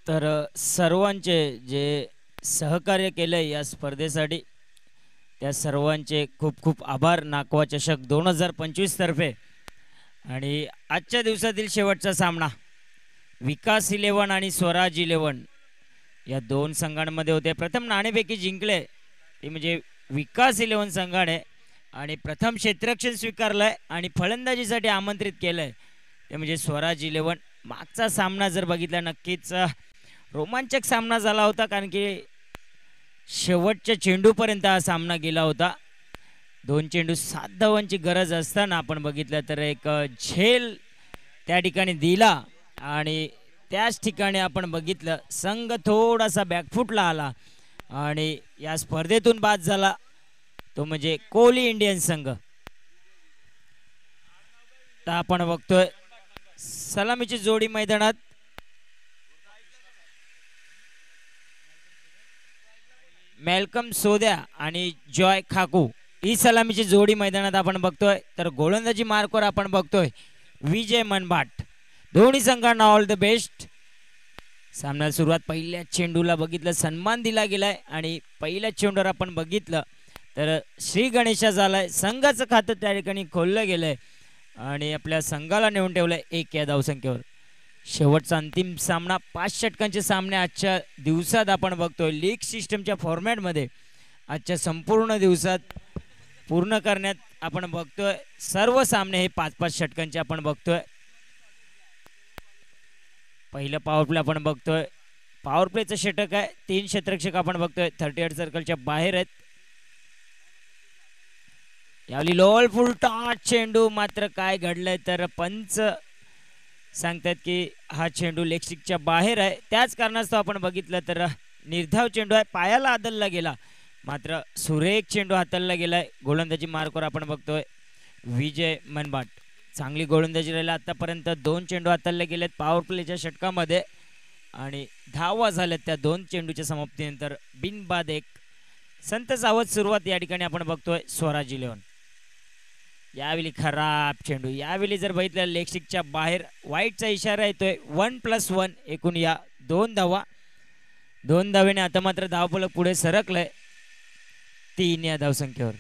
तर सर्वांचे जे सहकार्य केले या स्पर्धेसाठी त्या सर्वांचे खूप खूप आभार. नाकवा चषक 2025 तर्फे. आणि आजच्या दिवसातील शेवटचा सामना विकास 11 आणि स्वराज 11 या दोन संघांमध्ये होते. प्रथम नाणेफेकी जिंकले ते म्हणजे विकास 11 संघाने आणि प्रथम क्षेत्ररक्षण स्वीकारलंय आणि फलंदाजीसाठी आमंत्रित केलंय ते म्हणजे स्वराज 11. मागचा सामना जर बघितला नक्कीच रोमांचक सामना झाला होता, कारण की शेवटच्या चेंडूपर्यंत हा सामना गेला होता. दोन चेंडू 7 धावांची गरज असताना आपण बघितलं तर एक झेल त्या ठिकाणी दिला आणि त्याच ठिकाणी आपण बघितलं संघ थोडासा बॅकफुटला आला आणि या स्पर्धेतून बाद झाला तो म्हणजे कोहली इंडियन संघ. तर आपण बघतोय सलामीची जोडी मैदानात. मेलकम सोद्या आणि जॉय खाकू ही सलामीची जोडी मैदानात आपण बघतोय. तर गोलंदाजी मार्कवर आपण बघतोय विजय मनबाट. दोन्ही संघांना ऑल द बेस्ट. सामन्याला सुरुवात पहिल्या चेंडूला बघितलं सन्मान दिला गेलाय आणि पहिल्या चेंडूवर आपण बघितलं तर श्री गणेशा झालाय. संघाचं खातं त्या ठिकाणी खोललं गेलंय आणि आपल्या संघाला नेऊन ठेवलंय 1 या धावसंख्येवर. शेवटचा अंतिम सामना 5 षटकांचे सामने आजच्या दिवसात आपण बघतोय. लीग सिस्टमच्या फॉर्मॅटमध्ये आजच्या संपूर्ण दिवसात पूर्ण करण्यात आपण बघतोय सर्व सामने हे 5-5 षटकांचे आपण बघतोय. पहिलं पॉवर प्ले आपण बघतोय. पॉवर प्लेचं षटक आहे. 3 क्षेत्ररक्षक आपण बघतोय 38 सर्कलच्या बाहेर आहेत. यावेळी लोअर फुल टॉस चेंडू मात्र काय घडलंय तर पंच सांगतात की हा चेंडू लेगस्टिकच्या बाहेर आहे. त्याच कारणास्तव आपण बघितलं तर निर्धाव चेंडू आहे. पायाला आदलला गेला मात्र सुरेख चेंडू हाताळला गेलाय. गोलंदाजी मार्कवर आपण बघतोय विजय मनबाट. चांगली गोलंदाजी राहिली आतापर्यंत. 2 चेंडू हाताळले गेलेत पॉवर प्लेच्या षटकामध्ये आणि धावा झाल्यात त्या 2 चेंडूच्या समाप्तीनंतर बिनबाद 1. संत सावध सुरुवात या ठिकाणी आपण बघतोय स्वराज 11. यावेळी खराब चेंडू. यावेळी जर बघितलं लेगस्टिकच्या बाहेर वाईटचा इशारा येतोय. 1+1 एकूण या 2 धावा. 2 धावेने आता मात्र धावफलक पुढे सरकलंय 3 या धावसंख्येवर.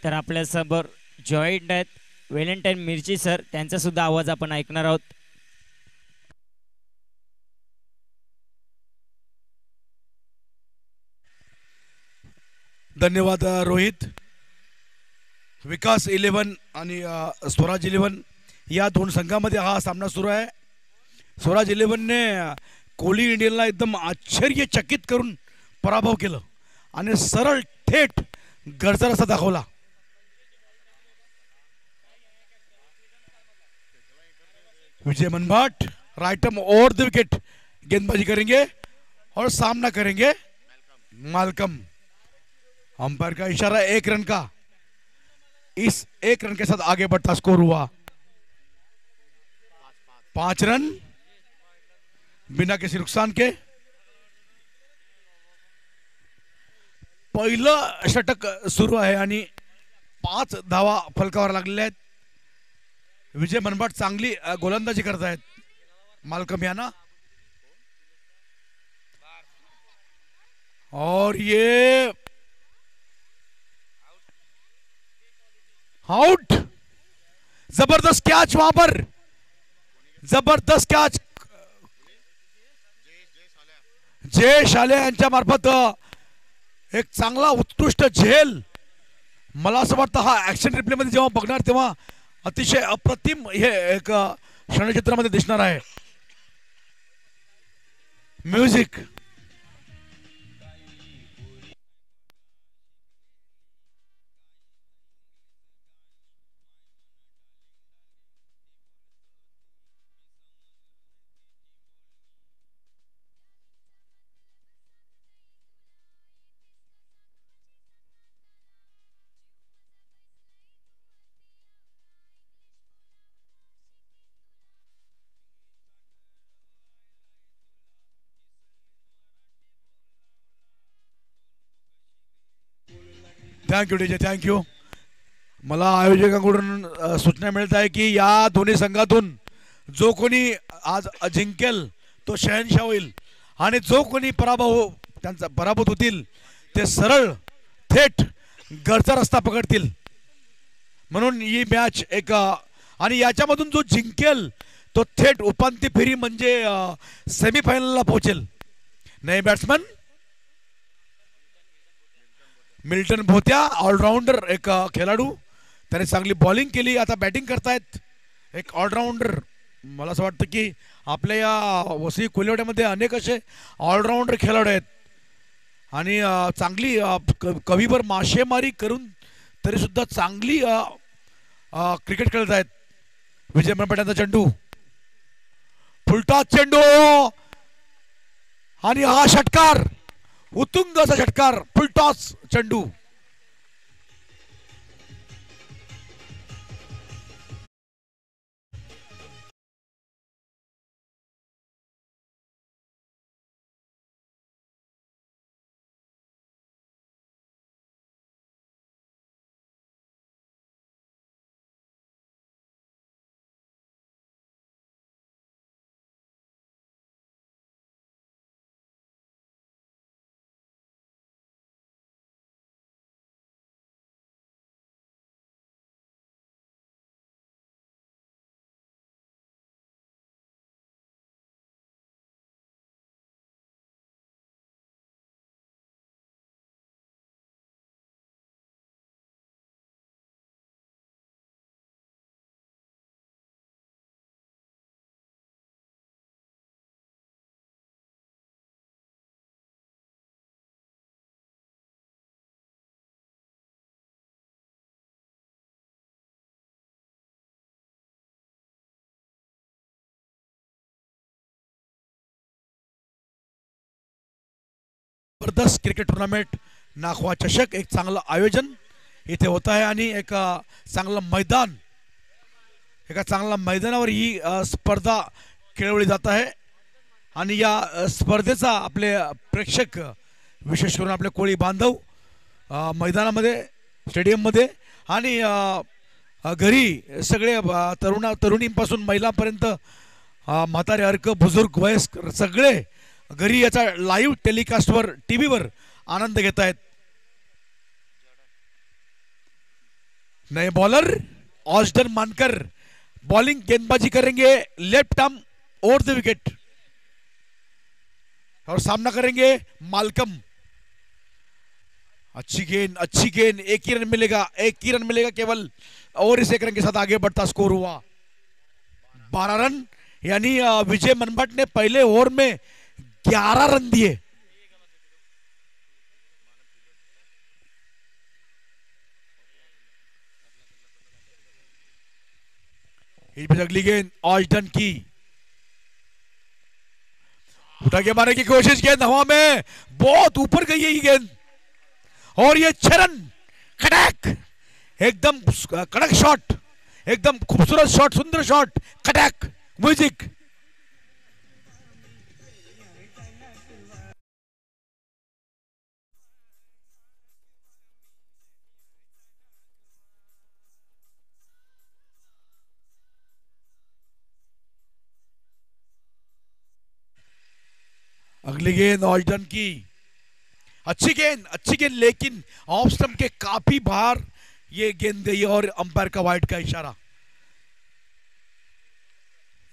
तर आपल्या समोर जॉईंट आहेत व्हॅलेंटाईन मिर्ची सर. त्यांचा सुद्धा आवाज आपण ऐकणार आहोत. धन्यवाद रोहित. विकास 11 आणि स्वराज 11 या 2 संघामध्ये हा सामना सुरू आहे. स्वराज 11ने कोहली इंडियनला एकदम आश्चर्यचकित करून पराभव केलं आणि सरळ थेट गरजा रस्ता दाखवला. विजय मनबाट right arm over the wicket गेंदबाजी करेंगे और सामना करेंगे मालकम. अंपायर का इशारा 1 रन का. इस 1 रन के साथ आगे बढ़ता स्कोर हुआ 5 रन बिना किसी नुकसान के. पहिलं षटक सुरू आहे आणि 5 धावा फलकावर लागलेल्या आहेत. विजय मनबाट चांगली गोलंदाजी करत आहेत मालकम याना. और ये आउट. जबरदस्त कैच वहां पर. जबरदस्त कैच जय शाले यांच्या मार्फत एक चांगला उत्कृष्ट झेल. मला असं वाटतं हा ऍक्शन रिप्ले मध्ये जेव्हा बघणार तेव्हा अतिशय अप्रतिम हे एक क्षणचित्रामध्ये दिसणार आहे. म्युझिक. Thank you DJ thank you. मला आयोजकांकडून सूचना मिळत आहे की या दोन्ही संघातून जो कोणी आज जिंकेल तो शहनशाह होईल आणि जो कोणी त्यांचा पराभूत होतील ते सरळ थेट घरचा रस्ता पकडतील. म्हणून ही मॅच एक आणि याच्यामधून जो जिंकेल तो थेट उपांत्य फेरी म्हणजे सेमीफायनलला पोहोचेल. नाही बॅट्समन मिल्टन भोत्या ऑलराऊंडर एक खेळाडू, त्याने चांगली बॉलिंग केली, आता बॅटिंग करतायत. एक ऑलराऊंडर, मला असं वाटतं की आपल्या या वसई कोल्हाट्यामध्ये अनेक असे ऑलराऊंडर खेळाडू आहेत आणि चांगली कवीवर मासेमारी करून तरी सुद्धा चांगली क्रिकेट खेळत आहेत. विजय मनपाट्यांचा चेंडू, फुलटॉस चेंडू आणि हा षटकार, उत्तुंग असा षटकार, फुलटॉस चेंडू. जबरदस्त क्रिकेट टूर्नामेंट नाखवा चषक, एक चांगलं आयोजन इथे होत आहे आणि एक चांगलं मैदान, एका चांगल्या मैदानावर ही स्पर्धा खेळवली जात आहे. आणि या स्पर्धेचा आपले प्रेक्षक, विशेष करून आपले कोळी बांधव मैदानामध्ये, स्टेडियममध्ये आणि घरी सगळे तरुणींपासून महिलांपर्यंत, म्हातारे अर्क बुजुर्ग वयस्कर सगळे घरी याचा लाईव्ह टेलिकास्टवर टीव्हीवर आनंद घेत आहेत. नए बॉलर ऑस्टन मानकर बॉलिंग गेंदबाजी करेंगे left arm over the wicket और सामना करेंगे मालकम. अच्छी गेंद, एक ही रन मिलेगा केवल, और इस एक रन के साथ आगे बढ़ता स्कोर हुआ 12 रन. यानी विजय मनभट्ट ने पहले ओवर में 11 रन दिए. अगली गेंद ऑस्टन की, उठा के मारने की कोशिश, गेंद हवा में बहुत ऊपर गई है ये गेंद और ये 6 रन. कटैक, एकदम कड़क शॉट, एकदम खूबसूरत शॉट, सुंदर शॉट, कटैक म्यूजिक. अगली गेंद ऑस्टन की, अच्छी गेंद लेकिन ऑफ स्टंप के काफी बाहर ये गेंद गई और अंपायर का वाइड का इशारा.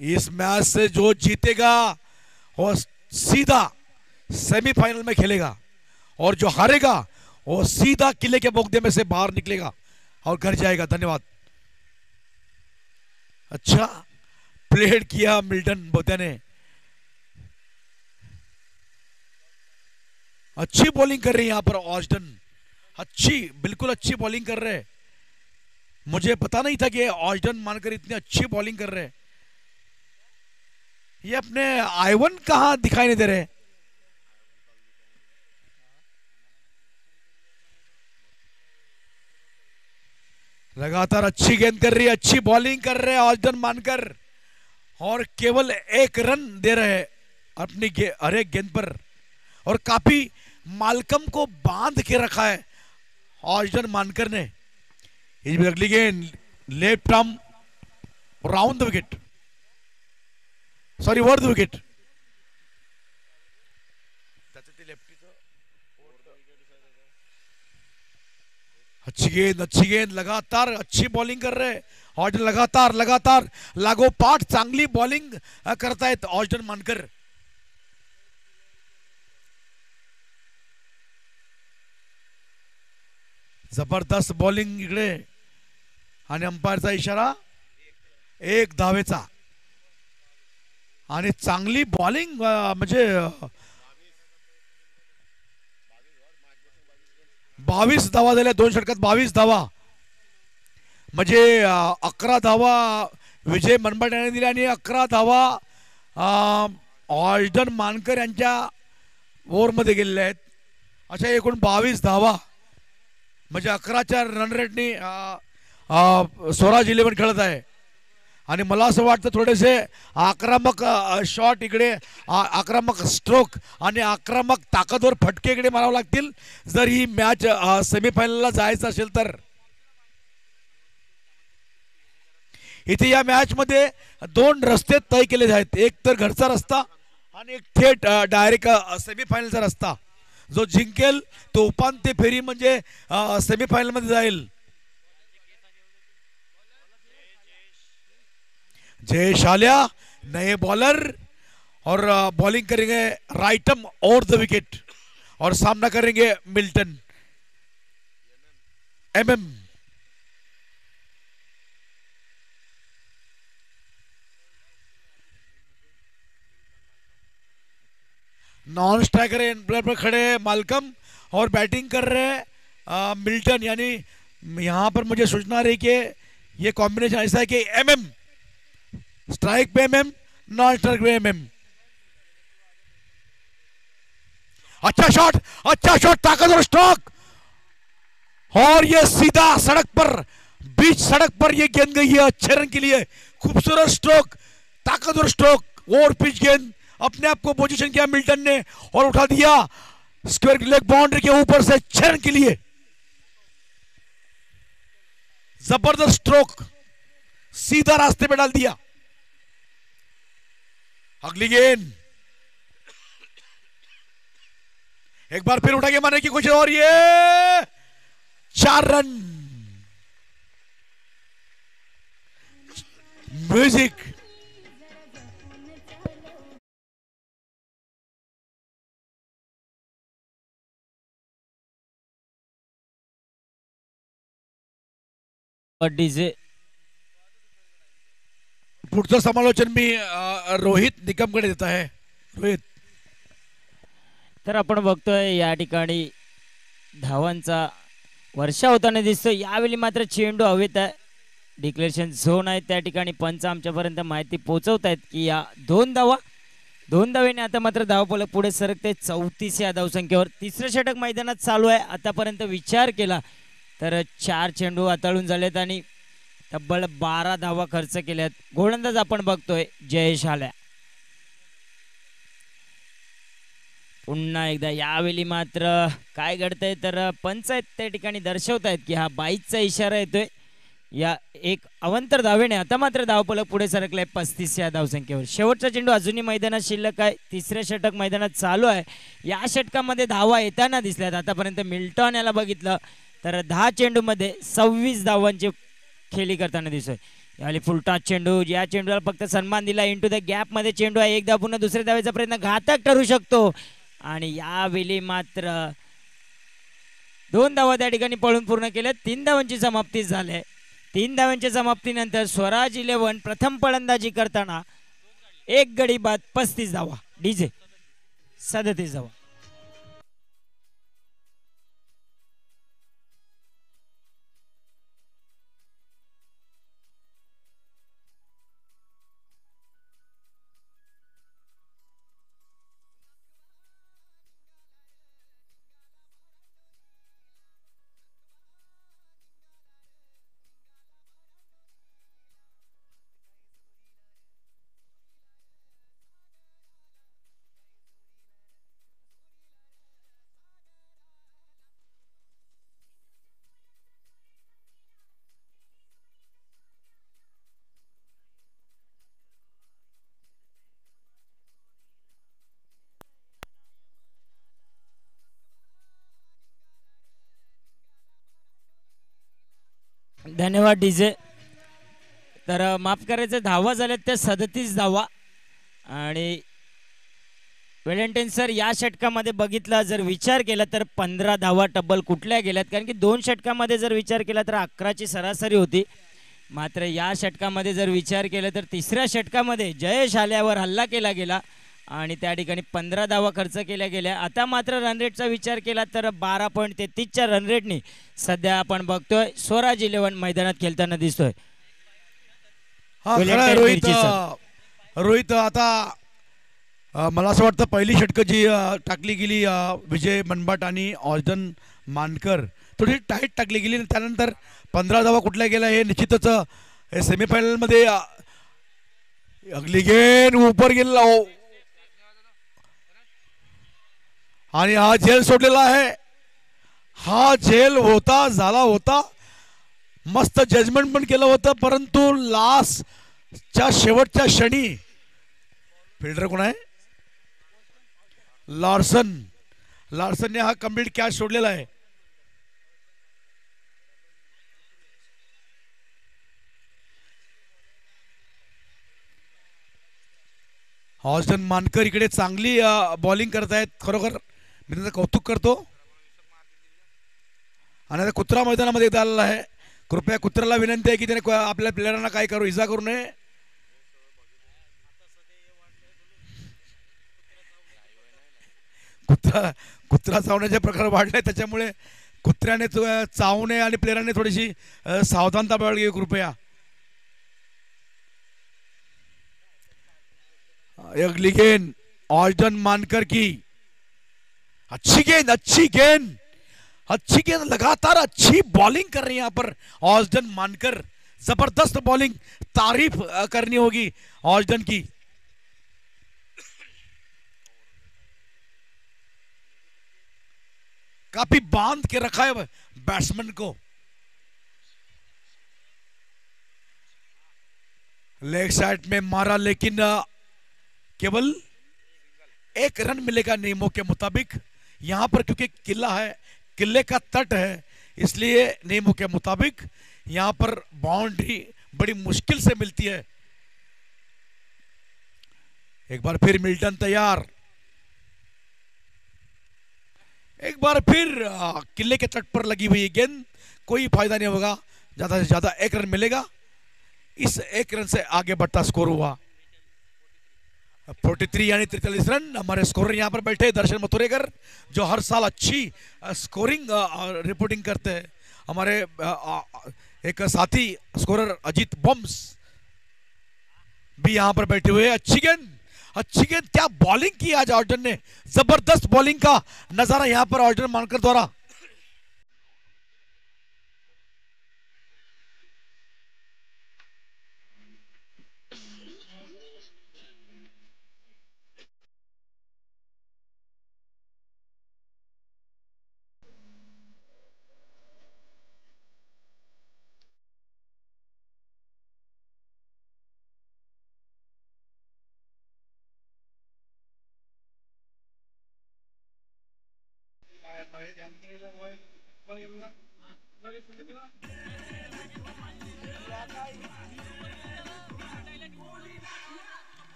इस मैच से जो जीतेगा वो सीधा सेमीफाइनल में खेलेगा और जो हारेगा वो सीधा किले के बोगदे में से बाहर निकलेगा और घर जाएगा. धन्यवाद. अच्छा प्लेड किया मिल्टन भोत्या ने, अच्छी बॉलिंग कर रही है यहां पर ऑस्टन, बिल्कुल अच्छी बॉलिंग कर रहे हैं. मुझे पता नहीं था कि ऑस्टन मानकर इतनी अच्छी बॉलिंग कर रहे हैं. ये अपने आइवन कहां दिखाई नहीं दे रहे. लगातार अच्छी गेंद कर रही है, अच्छी बॉलिंग कर रहे हैं ऑस्टन मानकर और केवल 1 रन दे रहे हैं अपनी हर एक गेंद पर और काफी मालकम को बांध के रखा है ऑस्टन मानकर ने. अगली गेंद left arm round the wicket. Sorry, were the wicket. अच्छी गेंद लगातार अच्छी बॉलिंग कर रहे ऑर्डन, लगातार लगातार लागोपाठ चांगली बॉलिंग करतायत ऑर्डन मानकर. जबरदस्त बॉलिंग इकडे आणि अंपायरचा इशारा 1 धावेचा. आणि चांगली बॉलिंग म्हणजे 22 धावा झाल्या 2 षटकात. 22 धावा म्हणजे 11 धावा विजय मनबाट यांनी दिल्या आणि 11 धावा ऑल्डन मानकर यांच्या ओव्हरमध्ये गेलेल्या आहेत. अशा एकूण 22 धावा म्हणजे 11च्या रन रेटनी स्वराज 11 खेळत आहे. आणि मला असं वाटतं थोडेसे आक्रमक शॉट इकडे, आक्रमक स्ट्रोक आणि आक्रमक ताकदवर फटके इकडे मारावे लागतील जर ही मॅच सेमीफायनलला जायचं असेल तर. इथे या मॅच मध्ये 2 रस्ते तय केले आहेत. एक तर घरचा रस्ता आणि एक थेट डायरेक्ट सेमीफायनलचा रस्ता. जो जिंकेल तो उपांत्य फेरी म्हणजे सेमीफायनल मध्ये जाईल. जय शाल्या नए बॉलर और बॉलिंग करेंगे राइटम ओवर द विकेट और सामना करेंगे Milton MM. Non striker end पर खड़े मालकम और बैटिंग कर रहे मिल्टन. यानी यहां पर मुझे सूचना रही कि ये कॉम्बिनेशन ऐसा है कि एमएम स्ट्राइक पे एमएम, नॉन स्ट्राइक पे एमएम. अच्छा शॉट ताकतवर स्ट्रोक और ये सीधा सड़क पर, बीच सड़क पर ये गेंद गई है अच्छे रन के लिए. खूबसूरत स्ट्रोक, ताकतवर स्ट्रोक, ओवर पिच गेंद. अपने आप को पोजीशन किया मिल्टन ने और उठा दिया स्क्वायर लेग बाउंड्री के ऊपर से 6 रन के लिए. जबरदस्त स्ट्रोक, सीधा रास्ते पे डाल दिया. अगली गेंद एक बार फिर उठा के मारने की कोशिश और ये 4 रन. Music DJ. पुढचं समालोचन मी रोहित निकमकडे देत आहे. रोहित. तर आपण बघतोय या ठिकाणी धावांचा वर्षा होताना दिसतो. यावेळी मात्र चेंडू हवेत आहे. डिक्लेरेशन झोन आहे त्या ठिकाणी. पंच आमच्यापर्यंत माहिती पोहोचवत आहेत की या 2 धावेने आता मात्र धावफलक पुढे सरकते 34 या धावसंख्येवर. तिसरं षटक मैदानात चालू आहे. आतापर्यंत विचार केला तर 4 चेंडू हाताळून झालेत आणि तब्बल 12 धावा खर्च केल्यात. गोलंदाज आपण बघतोय जयेश आल्या. पुन्हा एकदा यावेळी मात्र काय घडतंय तर पंचायत त्या ठिकाणी दर्शवतायत की हा 22चा इशारा येतोय. या एक अवंतर धावेने आता मात्र धावफलक पुढे सरकलाय 35 या धावसंख्येवर. शेवटचा चेंडू अजूनही मैदानात शिल्लक आहे. तिसरे षटक मैदानात चालू आहे. या षटकामध्ये धावा येताना दिसल्यात. आतापर्यंत मिल्टन याला बघितलं तर 10 चेंडूमध्ये 26 धावांची खेळी करताना दिसतोय. यावेळी फुलटॉस चेंडू, या चेंडूला फक्त सन्मान दिला. इंटू द गॅप मध्ये चेंडू आहे. एकदा पुन्हा दुसऱ्या धावेचा प्रयत्न घातक ठरू शकतो आणि यावेळी मात्र 2 धावा त्या ठिकाणी पळून पूर्ण केल्या. 3 धावांची समाप्ती झाली. 3 धावांच्या समाप्तीनंतर स्वराज 11 प्रथम फलंदाजी करताना 1 गडी बाद 35 धावा. डीजे 37 धावा. धन्यवाद डीजे. तर माफ करायचं, धावा झाल्यात त्या 37 धावा. आणि व्हॅलेंटाईन सर या षटकामध्ये बघितला जर विचार केला तर 15 धावा टब्बल कुठल्या गेल्यात, कारण की 2 षटकामध्ये जर विचार केला तर 11ची सरासरी होती. मात्र या षटकामध्ये जर विचार केला तर तिसऱ्या षटकामध्ये जयेश आल्यावर हल्ला केला गेला आणि त्या ठिकाणी 15 धावा खर्च केल्या गेल्या. आता मात्र रनरेटचा विचार केला तर 12.33च्या रनरेटनी सध्या आपण बघतोय स्वराज 11 मैदानात खेळताना दिसतोय. रोहित आता मला असं वाटतं पहिली षटकं जी टाकली गेली विजय मनबाट आणि ऑर्जन मानकर थोडी टाईट टाकली गेली. त्यानंतर 15 धावा कुठल्या गेल्या हे निश्चितच हे सेमीफायनलमध्ये अगली गेन उपर गेला आणि हा झेल सोडलेला आहे. हा झेल होता झाला होता, मस्त जजमेंट पण केलं होतं, परंतु लास्टच्या शेवटच्या क्षणी फिल्डर कोण आहे? लार्सनने हा कंप्लीट कॅच सोडलेला आहे. ऑर्जन मानकर इकडे चांगली बॉलिंग करतायत, खरोखर मी त्यांचं कौतुक करतो. आणि आता कुत्रा मैदानामध्ये आलेला आहे. कृपया कुत्र्याला विनंती आहे की त्याने आपल्या प्लेयरांना काय करू, इजा करू नये. कुत्रा चावण्याचे प्रकार वाढले, त्याच्यामुळे कुत्र्याने चावू नये आणि प्लेयरांनी थोडीशी सावधानता बाळगावी कृपया. अगली गेंद ऑर्जन मानकर की, अच्छी गेंद लगातार अच्छी बॉलिंग कर रही है यहाँ पर ऑर्जन मानकर. जबरदस्त बॉलिंग, तारीफ करनी होगी ऑर्जन की. काफी बांध के रखा है बैट्समैन को. लेग साइड में मारा, लेकिन केवल 1 रन मिलेगा नियमों के मुताबिक यहां पर, क्योंकि किला है, किले का तट है, इसलिए नियमों के मुताबिक यहां पर बाउंड्री बड़ी मुश्किल से मिलती है. एक बार फिर मिल्टन तैयार, एक बार फिर किले के तट पर लगी हुई गेंद, कोई फायदा नहीं होगा, ज्यादा से ज्यादा 1 रन मिलेगा. इस 1 रन से आगे बढ़ता स्कोर हुआ 43 यानी 43 रन. हमारे स्कोरर यहाँ पर बैठे दर्शन मथुरेकर, जो हर साल अच्छी स्कोरिंग रिपोर्टिंग करते हैं. हमारे एक साथी स्कोरर अजीत बॉम्स भी यहाँ पर बैठे हुए. अच्छी गेंद, क्या बॉलिंग की आज ऑर्जन ने, जबरदस्त बॉलिंग का नजारा यहाँ पर ऑर्जन मानकर द्वारा.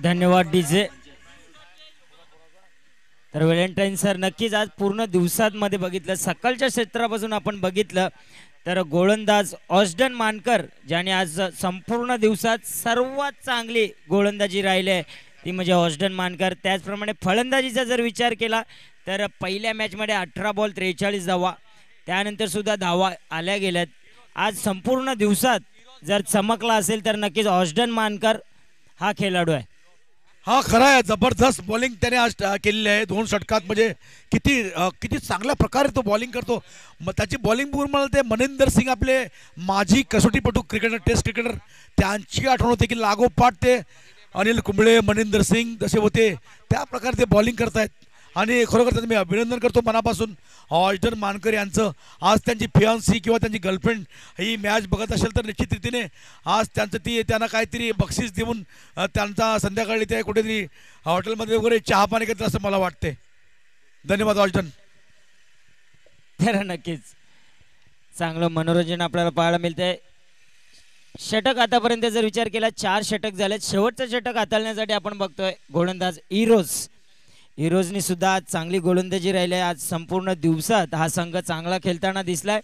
धन्यवाद डीजे. तर व्हॅलेंटाईन सर नक्कीच आज पूर्ण दिवसांमध्ये बघितलं, सकाळच्या क्षेत्रापासून आपण बघितलं तर गोलंदाज ऑस्डन मानकर ज्याने आज संपूर्ण दिवसात सर्वात चांगली गोलंदाजी राहिली आहे ती म्हणजे ऑस्डन मानकर. त्याचप्रमाणे फलंदाजीचा जर विचार केला तर पहिल्या मॅचमध्ये 18 बॉल 43 धावा, त्यानंतर सुद्धा धावा आल्या गेल्यात. आज संपूर्ण दिवसात जर चमकला असेल तर नक्कीच ऑस्डन मानकर हा खेळाडू आहे. हा खरा आहे, जबरदस्त बॉलिंग त्याने आज केलेली आहे 2 षटकात. म्हणजे किती चांगल्या प्रकारे तो बॉलिंग करतो. मग त्याची बॉलिंग बघून मला ते मनिंदर सिंग, आपले माजी कसोटीपटू क्रिकेटर, टेस्ट क्रिकेटर, त्यांची आठवण होते की लागोपाठ ते अनिल कुंबळे, मनिंदर सिंग जसे होते त्या प्रकारे ते बॉलिंग करतायत. आणि खरोखर त्यांचं मी अभिनंदन करतो मनापासून ऑस्डन मानकर यांचं. आज त्यांची फियांसी किंवा त्यांची गर्लफ्रेंड ही मॅच बघत असेल तर निश्चित रीतीने आज त्यांना काहीतरी बक्षीस देऊन त्यांचा संध्याकाळी ते कुठेतरी हॉटेलमध्ये वगैरे चहा पाणी करतात असं मला वाटते. धन्यवाद ऑस्डन. तर नक्कीच चांगलं मनोरंजन आपल्याला पाहायला मिळतंय. षटक आतापर्यंत जर विचार केला 4 षटक झालेत. शेवटचं षटक हाताळण्यासाठी आपण बघतोय गोलंदाज इरोजनी सुद्धा आज चांगली गोलंदाजी राहिली आहे. आज संपूर्ण दिवसात हा संघ चांगला खेळताना दिसलाय.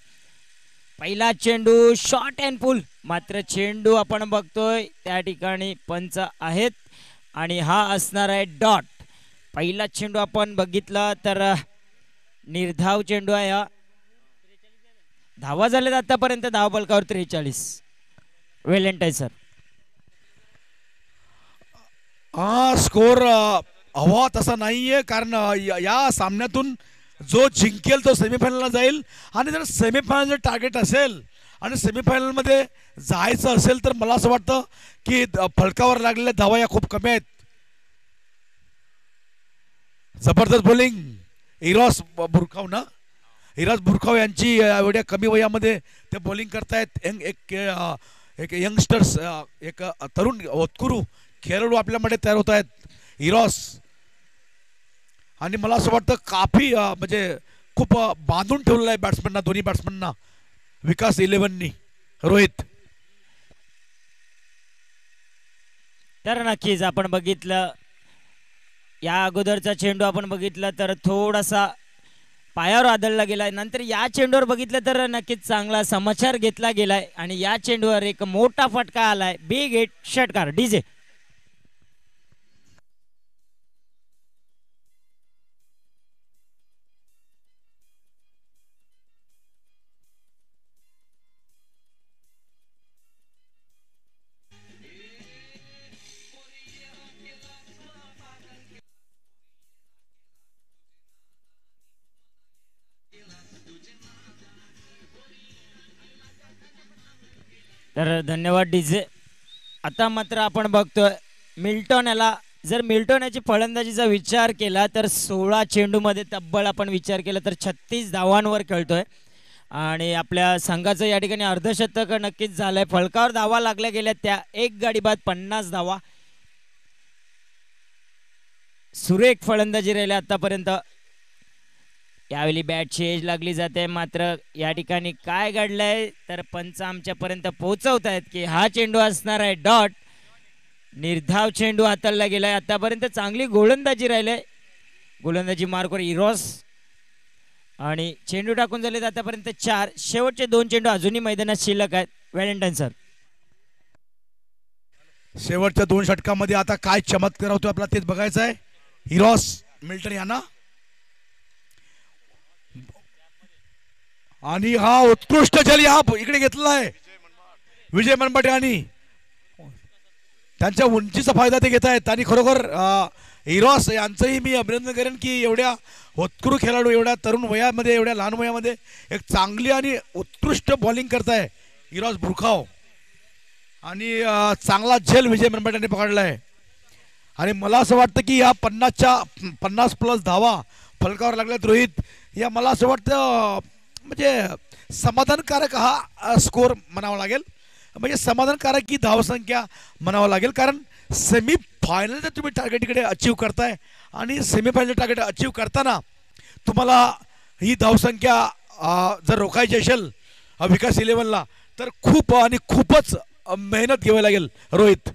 पहिला चेंडू शॉर्ट अँड पुल, मात्र चेंडू आपण बघतोय त्या ठिकाणी पंच आहेत आणि हा असणार आहे डॉट. पहिला चेंडू आपण बघितला तर निर्धाव चेंडू आहे. हा धावा झालेत आतापर्यंत धावफलकावर 43. व्हॅलेंटाईन सर, हा स्कोर हवा तसा नाहीये, कारण या सामन्यातून जो जिंकेल तो सेमीफायनलला जाईल. आणि जर सेमीफायनल टार्गेट असेल आणि सेमीफायनलमध्ये जायचं असेल तर मला असं वाटतं की फलकावर लागलेल्या धावा या खूप कमी आहेत. जबरदस्त बॉलिंग इरॉस बुरखाव यांची एवढ्या कमी वयामध्ये ते बॉलिंग करतायत. एक यंगस्टर्स, एक तरुण उत्कृष्ट खेळाडू आपल्यामध्ये तयार होत आहेत इरॉस. आणि मला असं वाटतं काफी म्हणजे खूप बांधून ठेवलेलं आहे बॅट्समनना, दोन्ही बॅट्समनना विकास 11नी. रोहित, तर नक्कीच आपण बघितलं या अगोदरचा चेंडू आपण बघितला तर थोडासा पायावर आदळला गेलाय. नंतर या चेंडूवर बघितलं तर नक्कीच चांगला समाचार घेतला गेलाय आणि या चेंडूवर एक मोठा फटका आलाय. बिग हिट, षटकार. डीजे तर धन्यवाद डीजे. आता मात्र आपण बघतोय मिल्टन याला, जर मिल्टन याची फलंदाजीचा विचार केला तर 16 चेंडूमध्ये तब्बल आपण विचार केला तर 36 धावांवर खेळतोय आणि आपल्या संघाचं या ठिकाणी अर्धशतक नक्कीच झालंय. फलकावर धावा लागल्या गेल्या त्या एक गाडी बाद 50 धावा. सुरेख फलंदाजी राहिली आतापर्यंत. यावेळी बॅटची एज लागली जाते, मात्र या ठिकाणी काय घडलंय तर पंच आमच्यापर्यंत पोहोचवत आहेत की हा चेंडू असणार आहे डॉट. निर्धाव चेंडू हाताळला गेलाय. आतापर्यंत चांगली गोलंदाजी राहिली, गोलंदाजी मार्कवर इरॉस आणि चेंडू टाकून झालेत आतापर्यंत 4. शेवटचे 2 चेंडू अजूनही मैदानात शिल्लक आहेत. व्हॅलेंटाईन सर, शेवटच्या 2 षटकामध्ये आता काय चमत्कार होतो आपल्याला तेच बघायचं आहे. इरॉस मिल्टन यांना आणि हा उत्कृष्ट जल हा इकडे घेतला आहे विजय मनपाटे आणि त्यांच्या उंचीचा फायदा ते घेत आहेत. आणि खरोखर इरॉस यांचंही मी अभिनंदन करेन की एवढ्या उत्कृष्ट खेळाडू एवढ्या तरुण वयामध्ये, एवढ्या लहान वयामध्ये एक चांगली आणि उत्कृष्ट बॉलिंग करताय इरॉस बुरखाव. आणि चांगला झेल विजय मनपाट्याने पकडला आहे. आणि मला असं वाटतं की या 50+ धावा फलकावर लागल्यात रोहित. या मला असं वाटतं म्हणजे समाधानकारक हा स्कोर म्हणावा लागेल, म्हणजे समाधानकारक ही धावसंख्या म्हणावं लागेल. कारण सेमीफायनलचं तुम्ही टार्गेट इकडे अचीव करताय आणि सेमीफायनल टार्गेट अचीव करताना तुम्हाला ही धावसंख्या जर रोखायची असेल विकास 11ला तर खूप आणि खूपच मेहनत घ्यावी लागेल रोहित.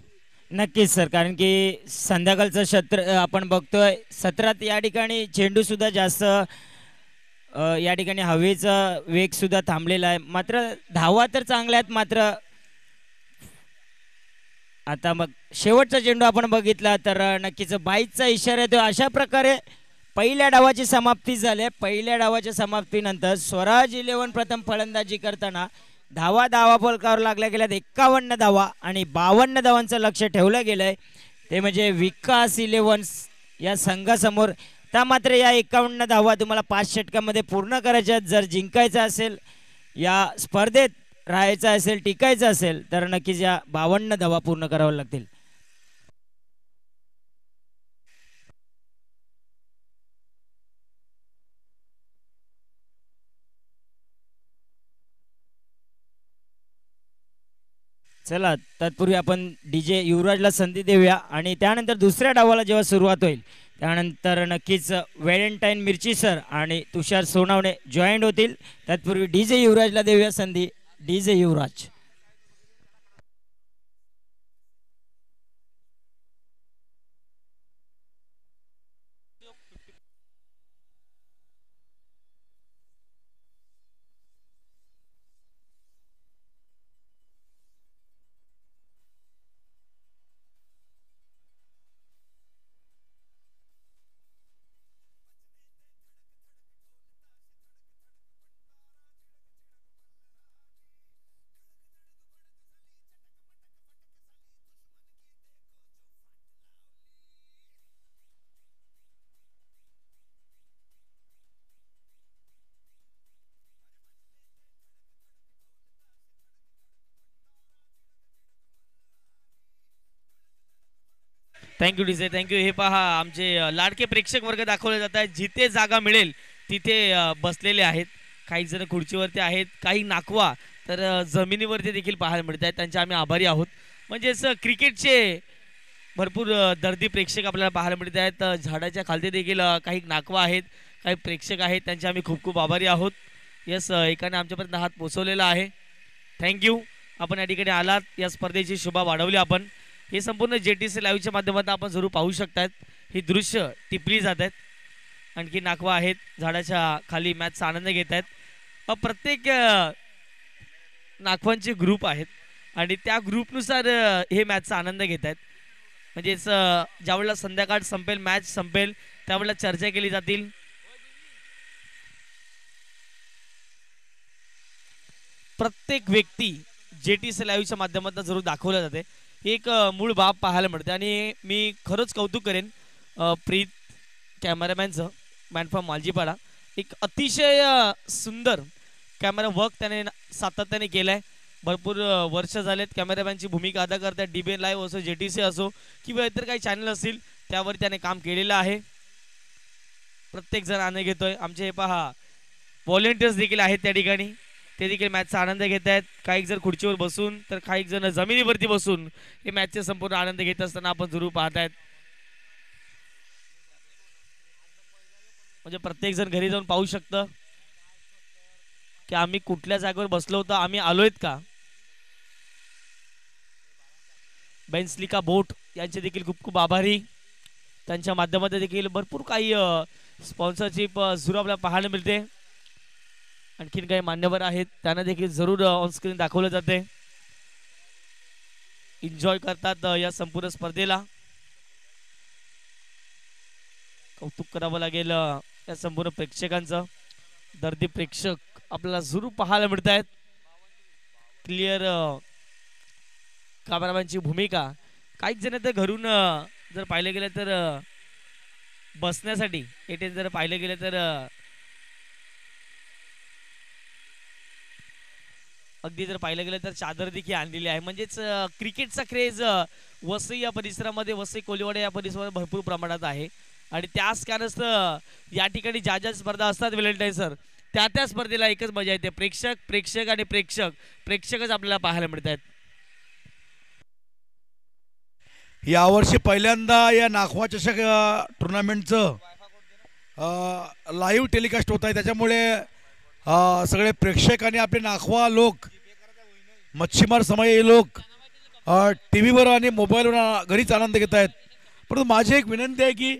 नक्कीच सर, कारण की संध्याकाळचं सत्र आपण बघतोय. सत्रात या ठिकाणी चेंडू सुद्धा जास्त, या ठिकाणी हवेचा वेग सुद्धा थांबलेला आहे. मात्र धावा तर चांगल्या आहेत. मात्र आता मग शेवटचा चेंडू आपण बघितला तर नक्कीच 22चा इशारा येतो. अशा प्रकारे पहिल्या डावाची समाप्ती झाली. पहिल्या डावाच्या समाप्तीनंतर स्वराज 11 प्रथम फलंदाजी करताना धावा फलकावर लागल्या गेल्यात 51 धावा आणि 52 धावांचं लक्ष ठेवलं गेलंय. ते म्हणजे विकास 11 या संघासमोर. त्या मात्र या 51 धावा तुम्हाला 5 षटकामध्ये पूर्ण करायच्या. जर जिंकायचं असेल, या स्पर्धेत राहायचं असेल, टिकायचं असेल तर नक्कीच या 52 धावा पूर्ण कराव्या लागतील. चला तत्पूर्वी आपण डीजे युवराजला संधी देऊया आणि त्यानंतर दुसऱ्या डावाला जेव्हा सुरुवात होईल त्यानंतर नक्कीच व्हॅलेंटाईन मिरची सर आणि तुषार सोनावणे जॉईंट होतील. तत्पूर्वी DJ युवराजला देऊया संधी. DJ Yuvraj. Thank you DJ, thank you. हे पहा आमचे लाडके प्रेक्षक वर्ग दाखवले जात आहेत. जिथे जागा मिळेल तिथे बसलेले आहेत. काही जण खुर्चीवरती आहेत, काही नाकवा तर जमिनीवरती देखील पाहायला मिळत आहेत. त्यांचे आम्ही आभारी आहोत. म्हणजेच क्रिकेटचे भरपूर दर्दी प्रेक्षक आपल्याला पाहायला मिळत आहेत. झाडाच्या खालती देखील काही नाकवा आहेत, काही प्रेक्षक आहेत, त्यांचे आम्ही खूप खूप आभारी आहोत. यस, एकाने आमच्यापर्यंत हात पोचवलेला आहे. थँक्यू. आपण या ठिकाणी आलात, या स्पर्धेची शोभा वाढवली आपण. हे संपूर्ण JTC लाईव्हच्या माध्यमातून आपण जरूर पाहू शकतात. ही दृश्य टिपली जात आहेत. आणखी नाकवा आहेत, झाडाच्या खाली मॅचचा आनंद घेत आहेत. प्रत्येक नाकवांचे ग्रुप आहेत आणि त्या ग्रुपनुसार हे मॅचचा आनंद घेत आहेत. म्हणजेच ज्यावेळेला संध्याकाळ संपेल, मॅच संपेल, त्यावेळेला चर्चा केली जातील. प्रत्येक व्यक्ती JTC लाईव्हच्या माध्यमातून जरूर दाखवल्या जाते. एक मूळ बाब पाहायला मिळते आणि मी खरंच कौतुक करेन प्रीत कॅमेरामॅनचं, मॅन फ्रॉम मालजीपाडा. एक अतिशय सुंदर कॅमेरा वर्क त्याने सातत्याने केलं आहे. भरपूर वर्ष झालेत कॅमेरामॅनची भूमिका अदा करतात. DBN लाईव्ह असो, JTC असो किंवा इतर काही चॅनल असतील त्यावर त्याने काम केलेलं आहे. प्रत्येक जण आनंद घेतोय. आमचे हे पहा व्हॉलेंटियर्स देखील आहेत त्या ठिकाणी, ते देखील मॅचचा आनंद घेत आहेत. काही जण खुर्चीवर बसून तर काही जण जमिनीवरती बसून हे मॅचचे संपूर्ण आनंद घेत असताना आपण जरूर पाहत आहेत. म्हणजे प्रत्येक जण घरी जाऊन पाहू शकतं की आम्ही कुठल्या जागेवर बसलो होतो, आम्ही आलोयत का. बेन्सलिका बोट यांचे देखील खूप खूप आभारी. त्यांच्या माध्यमातून देखील भरपूर काही स्पॉन्सरशिप जरूर आपल्याला पाहायला मिळते. आणखीन काही मान्यवर आहेत, त्यांना देखील जरूर ऑनस्क्रीन दाखवलं जाते. एन्जॉय करतात या संपूर्ण स्पर्धेला. कौतुक करावं लागेल या संपूर्ण प्रेक्षकांचं. दर्दी प्रेक्षक आपल्याला जरूर पाहायला मिळत आहेत. क्लिअर कॅमेरामॅनची भूमिका. काही जण तर घरून जर पाहिलं गेलं तर बसण्यासाठी, येथे जर पाहिलं गेलं तर अगदी जर पाहिलं गेलं तर चादर देखील आणलेली आहे. म्हणजेच क्रिकेटचा क्रेज वसई या परिसरामध्ये, वसई कोलीवाडा या परिसरामध्ये भरपूर प्रमाणात आहे. आणि त्याच कारणास्तव या ठिकाणी ज्या ज्या स्पर्धा असतात व्हॅलेंटाईन सर, त्या स्पर्धेला एकच मजा येते. प्रेक्षक आणि प्रेक्षकच आपल्याला पाहायला मिळत आहेत. यावर्षी पहिल्यांदा या नाखवा चषक टुर्नामेंटचं लाईव्ह टेलिकास्ट होत आहे. त्याच्यामुळे सगळे प्रेक्षक आणि आपले नाखवा लोक, मच्छीमार समाज लोक TV वर आणि मोबाईलवर घरीच आनंद घेत आहेत. परंतु माझी एक विनंती आहे की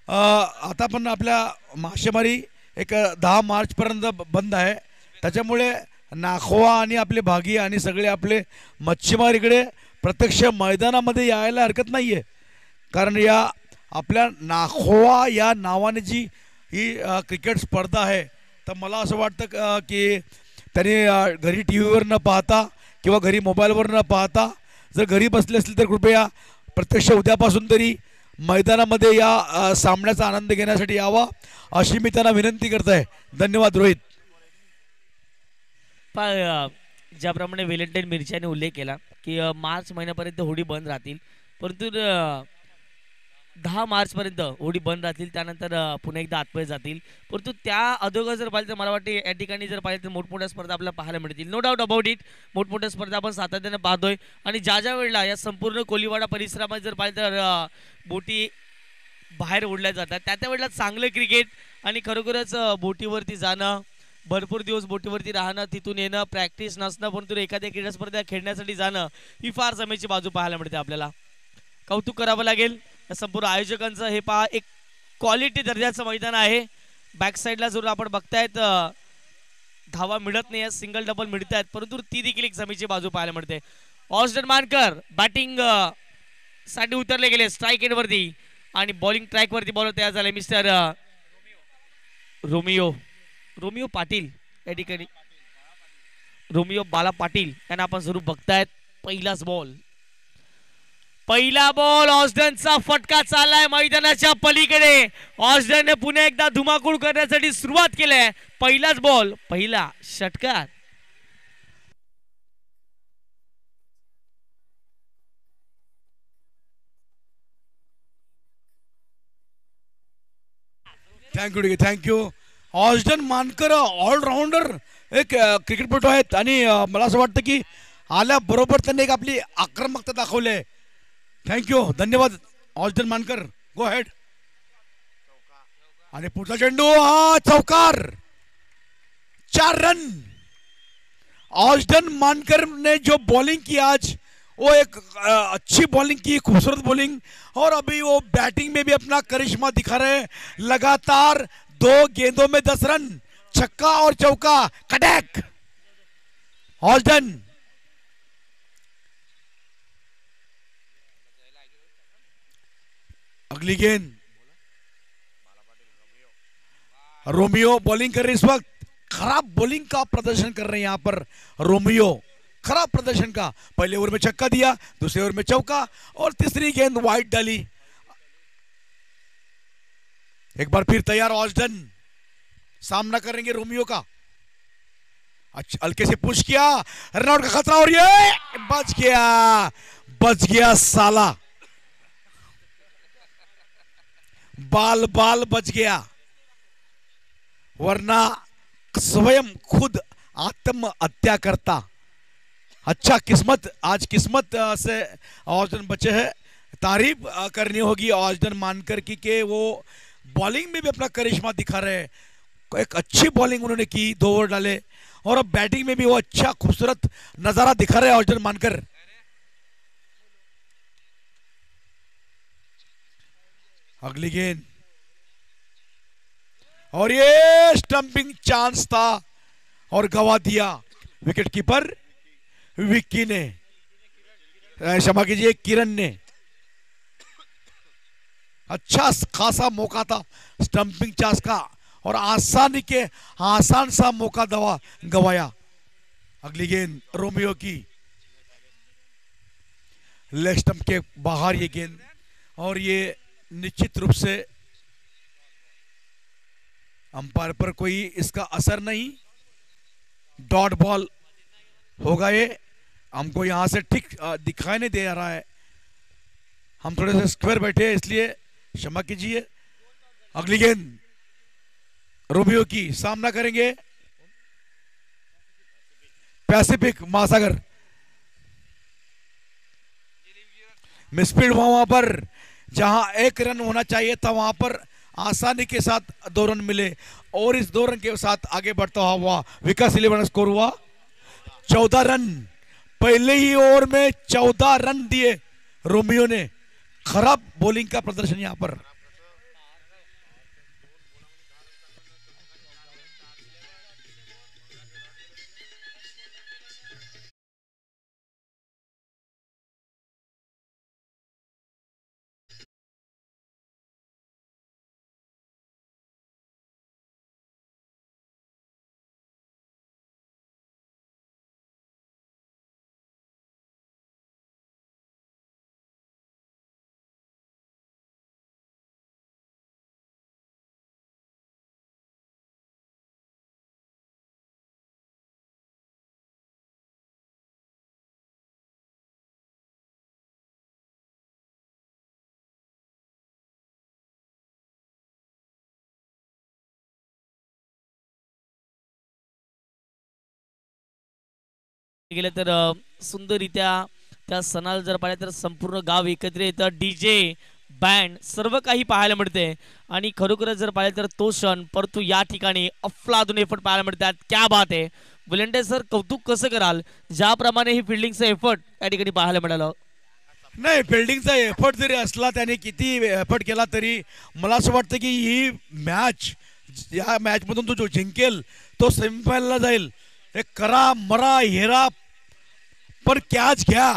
आता पण आपल्या मासेमारी एक 10 मार्चपर्यंत बंद आहे. त्याच्यामुळे नाखवा आणि आपले भागी आणि सगळे आपले मच्छीमार इकडे प्रत्यक्ष मैदानामध्ये यायला हरकत नाही आहे. कारण या आपल्या नाखवा या नावाने जी ही क्रिकेट स्पर्धा आहे, तर मला असं वाटतं की त्यांनी घरी TV वर न पाहता किंवा घरी मोबाईलवर न पाहता जर घरी बसले असतील तर कृपया प्रत्यक्ष उद्यापासून तरी मैदानामध्ये या सामन्याचा आनंद घेण्यासाठी यावा, अशी मी त्यांना विनंती करत आहे. धन्यवाद. रोहित. ज्याप्रमाणे व्हॅलेंटाईन मिरची यांनी उल्लेख केला की मार्च महिन्यापर्यंत होडी बंद राहतील, परंतु 10 मार्चपर्यंत होडी बंद राहतील. त्यानंतर पुन्हा एकदा आतमध्ये जातील. परंतु त्या अगोदर जर पाहिलं तर मला वाटते या ठिकाणी जर पाहिलं तर मोठमोठ्या स्पर्धा आपल्याला पाहायला मिळतील. No doubt about it. मोठमोठ्या स्पर्धा आपण सातत्याने पाहतोय. आणि ज्या ज्या वेळेला या संपूर्ण कोलीवाडा परिसरामध्ये जर पाहिलं तर बोटी बाहेर ओढल्या जातात. त्या वेळेला चांगलं क्रिकेट आणि खरोखरच बोटीवरती जाणं, भरपूर दिवस बोटीवरती राहणं, तिथून येणं, प्रॅक्टिस नसणं, परंतु एखाद्या क्रीडा स्पर्धा खेळण्यासाठी जाणं ही फार जमेची बाजू पाहायला मिळते आपल्याला. कौतुक करावं लागेल या संपूर्ण आयोजकांचं. हे पहा एक क्वालिटी दर्जाचं मैदान आहे. बॅक साईडला जर आपण बघतायत धावा मिळत नाही, सिंगल डबल मिळत आहेत, परंतु ती देखील एक जमेची बाजू पाहायला मिळते. ऑस्टन मानकर बॅटिंग साठी उतरले गेले स्ट्राईक एंड वरती आणि बॉलिंग ट्रॅक वरती बॉलर तयार झाले मिस्टर रोमिओ पाटील. या ठिकाणी रोमिओ बाला पाटील यांना आपण जरूर बघतायत. पहिला बॉल ऑस्टनचा फटका चाललाय मैदानाच्या पलीकडे. ऑस्टनने पुन्हा एकदा धुमाकूळ करण्यासाठी सुरुवात केली. पहिलाच बॉल, पहिला षटकार. थँक्यू. ऑस्टन मानकर ऑलराऊंडर एक क्रिकेटपटू आहेत आणि मला असं वाटतं की आल्याबरोबर त्यांनी एक आपली आक्रमकता दाखवली आहे. थँक्यू, धन्यवाद ऑस्टन मानकर. गो हेड. आणि पुढचा चेंडू, हा चौकार. 4 रन. ऑस्टन मानकर ने जो बॉलिंग की आज, वो एक अच्छी बॉलिंग की, खूबसूरत बॉलिंग, और अभी वो बैटिंग में भी अपना करिश्मा दिखा रहे. लगातार 2 गेंदों में 10 रन, छक्का और चौका. कटैक ऑस्टन. अगली गेंद. रोमियो बॉलिंग कर रहे इस वक्त. खराब बॉलिंग का प्रदर्शन कर रहे हैं यहाँ पर रोमियो. खराब प्रदर्शन का. पहले ओवर में छक्का दिया, दूसरे ओवर में चौका, और तीसरी गेंद वाइड डाली. एक बार फिर तैयार ऑस्टन, सामना करेंगे रोमियो का. अच्छा, हल्के से पुश किया, रनआउट का खतरा, और ये बच गया साला. बाल बच गया, वरना स्वयं खुद आत्महत्या करता. अच्छा किस्मत, आज किस्मत से ऑस्टन बचे हैं. तारीफ करनी होगी ऑस्टन मानकर की कि वो बॉलिंग में भी अपना करिश्मा दिखा रहे हैं. एक अच्छी बॉलिंग उन्होंने की, 2 ओवर डाले, और अब बैटिंग में भी वो अच्छा खूबसूरत नजारा दिखा रहे हैं ऑस्टन मानकर. अगली गेंद, और ये स्टंपिंग चांस था और गवा दिया विकेट कीपर विक्की ने, क्षमा कीजिए किरण ने. अच्छा खासा मौका था स्टंपिंग चांस का, और आसान सा मौका गवाया. अगली गेंद रोमियो की, लेग स्टंप के बाहर ये गेंद, और ये निश्चित रूप से अंपायर पर कोई इसका असर नहीं. डॉट बॉल होगा ये. हमको यहां से ठीक दिखाई नहीं दे रहा है, हम थोड़े से स्क्वायर बैठे हैं, इसलिए क्षमा कीजिए. अगली गेंद रोमियो की, सामना करेंगे पैसिफिक महासागर. मिसफील्ड वहां पर जहां 1 रन होना चाहिए था, वहां पर आसानी के साथ 2 रन मिले, और इस 2 रन के साथ आगे बढ़ता हुआ विकास 11 स्कोर हुआ 14 रन. पहले ही ओवर में 14 रन दिए रोमियो ने. खराब बॉलिंग का प्रदर्शन यहां पर. गेले तर सुंदररित्या त्या सणाला जर पाहिलं तर संपूर्ण गाव एकत्र येतं. डीजे बँड सर्व काही पाहायला मिळते आणि खरोखरच जर पाहिलं तर तो क्षण परंतु या ठिकाणी अफलातून एफर्ट पाहायला मिळतात. क्या बात आहे विलेंटे सर, कौतुक कसं कराल ज्याप्रमाणे ही फिल्डिंगचा एफर्ट या ठिकाणी पाहायला मिळालं. नाही, फिल्डिंगचा एफर्ट जरी असला त्याने किती एफर्ट केला तरी मला असं वाटतं की ही मॅच, या मॅचमधून तो जो जिंकेल तो सेमीफायनलला जाईल. हे करा मरा हेरा पण कॅच घ्या,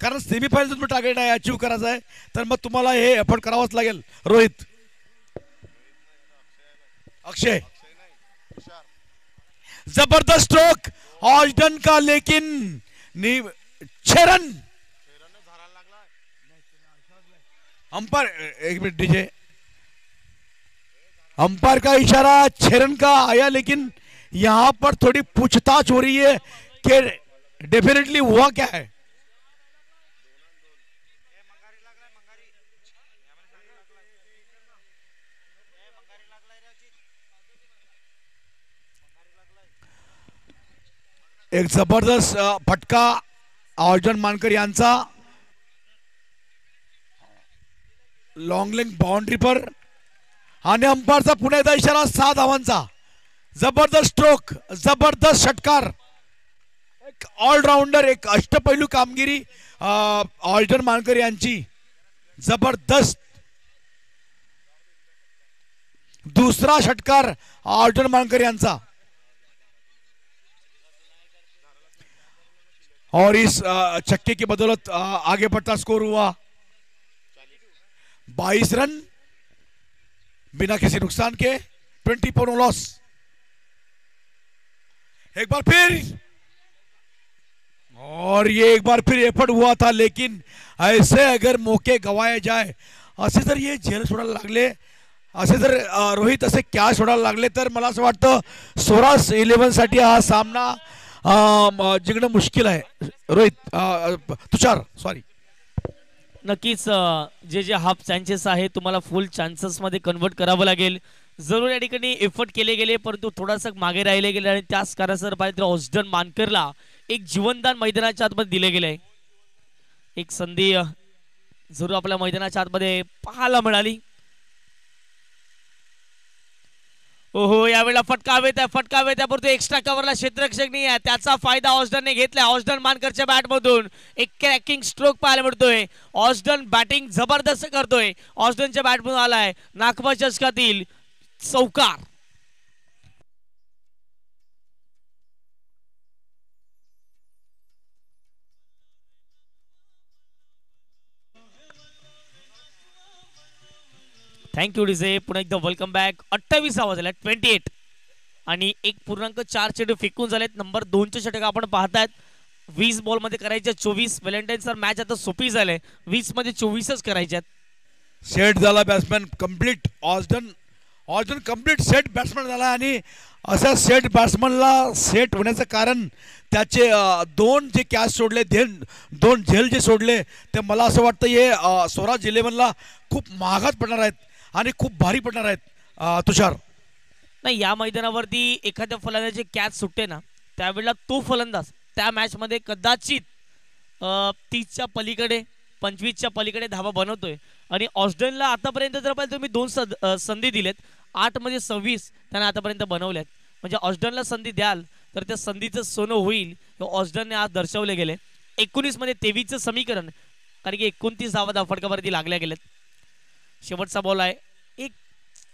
कारण सेमीफायनल तुम्ही टार्गेट आहे अचीव्ह करायचं आहे तर मग तुम्हाला हे एफर्ट करावाच लागेल. रोहित, अक्षय, जबरदस्त स्ट्रोक ऑस्टन का, लेकिन 6 रन. अंपायर, एक मिनट डीजे, अंपायर का इशारा 6 रन का आया, लेकिन यहां पर थोड़ी पूछताछ हो रही है कि डेफिनेटली हुआ क्या है. एक जबरदस्त फटका ऑर्जन मानकर यांचा लॉंग लेग बाउंड्री पर, आणि अंपायरचा पुन्हा एकदा इशारा 6 धावांचा. जबरदस्त स्ट्रोक, जबरदस्त षटकार, एक ऑलराऊंडर, एक अष्टपैलू कामगिरी ऑर्जन मानकर यांची. जबरदस्त दूसरा षटकार ऑर्जन मानकर यांचा. और इस छक्के की बदौलत आगे बढ़ता स्कोर हुआ 22 रन बिना किसी नुकसान के, 20 पर लॉस. एक बार फिर, और ये एक बार फिर एफर्ट हुआ था, लेकिन ऐसे अगर मौके गवाए जाए, असे जर ये झेल सोडायला लागले, असे जर रोहित असे कॅच सोडायला लागले तर मला असं वाटतं स्वराज 11 साठी हा सामना जिंकणं मुश्किल आहे. रोहित, तुषार, सॉरी. नक्कीच जे जे हाफ चान्सेस आहे तुम्हाला फुल चान्सेस मध्ये कन्वर्ट करावं लागेल. जरूर या ठिकाणी एफर्ट केले गेले परंतु थोडासा मागे राहिले गेले आणि त्याच कारणासर पाहिजे तर ऑस्टन मानकरला एक जीवनदान मैदानाच्या आतमध्ये दिले गेले. एक संधी जरूर आपल्या मैदानाच्या आतमध्ये पाहायला मिळाली. ओहो, यावेळेला फटकावेत परंतु एक्स्ट्रा कव्हरला क्षेत्ररक्षक नाही आहे, त्याचा फायदा ऑस्टनने घेतला. ऑस्टन मानकरच्या बॅटमधून एक क्रॅकिंग स्ट्रोक पाहायला मिळतोय. ऑस्टन बॅटिंग जबरदस्त करतोय. ऑस्टनच्या बॅटमधून आलाय नागपूर चषकातील चौकार. Thank you DJ. पुन्हा एकदा वेलकम बॅक. 28 आवाज आला, 28 आणि 1.4 चेंडू फेकून झालेत. नंबर 2चे षटक आपण पाहतायत. 20 बॉल मध्ये करायचे 24. व्हॅलेंटाईन सर मॅच आता सोपी झाले, 20 मध्ये 24च करायच्यात. सेट झाला बॅट्समॅन कम्प्लीट. ऑस्टन कम्प्लीट सेट बॅट्समॅन झाला आणि अशा सेट बॅट्समॅनला सेट होण्याचं कारण त्याचे 2 जे कॅच सोडले, 2 झेल जे सोडले, ते मला असं वाटतं हे स्वराज 11ला खूप महागात पडणार आहेत आणि खूप भारी पडणार आहेत. तुषार, नाही, या मैदानावरती एखाद्या फलंदाजाचे कॅच सुटते ना त्यावेळेला तो फलंदाज त्या मॅच मध्ये कदाचित 30च्या पलीकडे 25च्या पलीकडे धावा बनवतोय. आणि ऑस्टनला आतापर्यंत जर पाहिजे तुम्ही 2 संधी दिलेत, 8 मध्ये 26 त्यांना आतापर्यंत बनवल्यात. म्हणजे ऑस्टनला संधी द्याल तर त्या संधीचं सोनं होईल. ऑस्टनने आज दर्शवले गेले. 19 मध्ये 23चं समीकरण, कारण की 29 धावा फटकावरती लागल्या गेलेत. शेवटचा बॉल आहे. एक